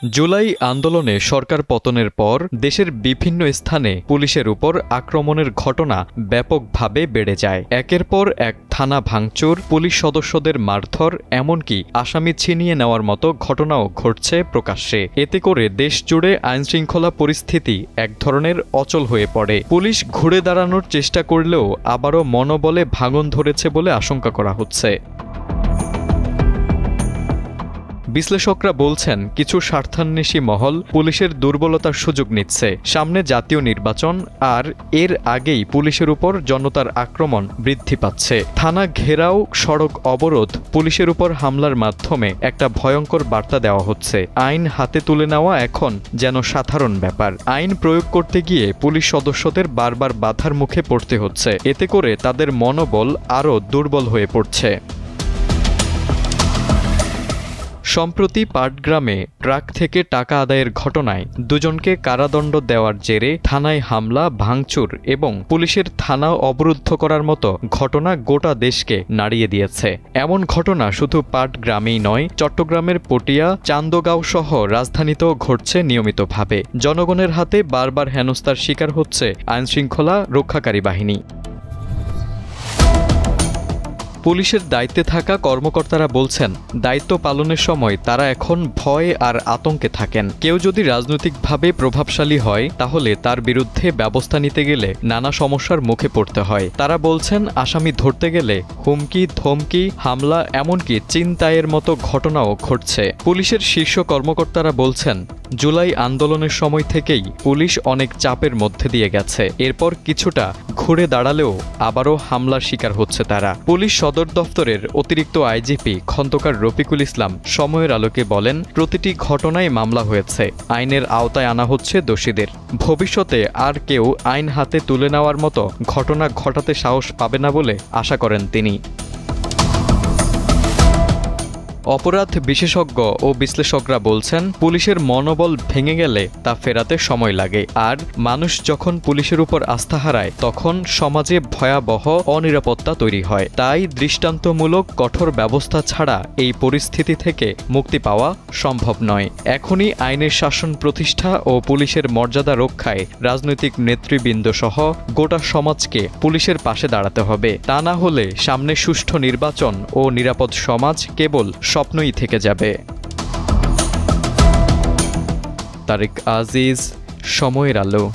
জুলাই আন্দোলনে সরকার পতনের পর দেশের বিভিন্ন স্থানে পুলিশের উপর আক্রমণের ঘটনা ব্যাপকভাবে বেড়ে যায়। একের পর এক থানা ভাঙচুর, পুলিশ সদস্যদের মারধর, এমনকি আসামি ছিনিয়ে নেওয়ার মতো ঘটনাও ঘটছে প্রকাশ্যে। এতে করে দেশ জুড়ে আইনশৃঙ্খলা পরিস্থিতি এক ধরনের অচল হয়ে পড়ে। পুলিশ ঘুরে দাঁড়ানোর চেষ্টা করলেও আবারও মনোবলে ভাঙন ধরেছে বলে আশঙ্কা করা হচ্ছে। বিশ্লেষকরা বলছেন, কিছু স্বার্থান্বেষী মহল পুলিশের দুর্বলতার সুযোগ নিচ্ছে। সামনে জাতীয় নির্বাচন, আর এর আগেই পুলিশের উপর জনতার আক্রমণ বৃদ্ধি পাচ্ছে। থানা ঘেরাও, সড়ক অবরোধ, পুলিশের উপর হামলার মাধ্যমে একটা ভয়ঙ্কর বার্তা দেওয়া হচ্ছে। আইন হাতে তুলে নেওয়া এখন যেন সাধারণ ব্যাপার। আইন প্রয়োগ করতে গিয়ে পুলিশ সদস্যদের বারবার বাধার মুখে পড়তে হচ্ছে। এতে করে তাদের মনোবল আরও দুর্বল হয়ে পড়ছে। সম্প্রতি পাটগ্রামে ট্রাক থেকে টাকা আদায়ের ঘটনায় দুজনকে কারাদণ্ড দেওয়ার জেরে থানায় হামলা, ভাঙচুর এবং পুলিশের থানা অবরুদ্ধ করার মতো ঘটনা গোটা দেশকে নাড়িয়ে দিয়েছে। এমন ঘটনা শুধু পাটগ্রামেই নয়, চট্টগ্রামের পটিয়া, চান্দগাঁও সহ রাজধানীতেও ঘটছে নিয়মিতভাবে। জনগণের হাতে বারবার হেনস্থার শিকার হচ্ছে আইনশৃঙ্খলা রক্ষাকারী বাহিনী। পুলিশের দায়িত্বে থাকা কর্মকর্তারা বলছেন, দায়িত্ব পালনের সময় তারা এখন ভয় আর আতঙ্কে থাকেন। কেউ যদি রাজনৈতিকভাবে প্রভাবশালী হয় তাহলে তার বিরুদ্ধে ব্যবস্থা নিতে গেলে নানা সমস্যার মুখে পড়তে হয়। তারা বলছেন, আসামি ধরতে গেলে হুমকি, ধমকি, হামলা, এমনকি ছিনতাইয়ের মতো ঘটনাও ঘটছে। পুলিশের শীর্ষ কর্মকর্তারা বলছেন, জুলাই আন্দোলনের সময় থেকেই পুলিশ অনেক চাপের মধ্যে দিয়ে গেছে। এরপর কিছুটা ঘুরে দাঁড়ালেও আবারও হামলার শিকার হচ্ছে তারা। পুলিশ সদর দফতরের অতিরিক্ত আইজিপি খন্দকার রফিকুল ইসলাম সময়ের আলোকে বলেন, প্রতিটি ঘটনায় মামলা হয়েছে, আইনের আওতায় আনা হচ্ছে দোষীদের। ভবিষ্যতে আর কেউ আইন হাতে তুলে নেওয়ার মতো ঘটনা ঘটাতে সাহস পাবে না বলে আশা করেন তিনি। অপরাধ বিশেষজ্ঞ ও বিশ্লেষকরা বলছেন, পুলিশের মনোবল ভেঙে গেলে তা ফেরাতে সময় লাগে। আর মানুষ যখন পুলিশের উপর আস্থা হারায় তখন সমাজে ভয়াবহ অনিরাপত্তা তৈরি হয়। তাই দৃষ্টান্তমূলক কঠোর ব্যবস্থা ছাড়া এই পরিস্থিতি থেকে মুক্তি পাওয়া সম্ভব নয়। এখনই আইনের শাসন প্রতিষ্ঠা ও পুলিশের মর্যাদা রক্ষায় রাজনৈতিক নেতৃবৃন্দ সহ গোটা সমাজকে পুলিশের পাশে দাঁড়াতে হবে। তা না হলে সামনে সুষ্ঠু নির্বাচন ও নিরাপদ সমাজ কেবল স্বপ্নই থেকে যাবে। তারেক আজিজ, সময়ের আলো।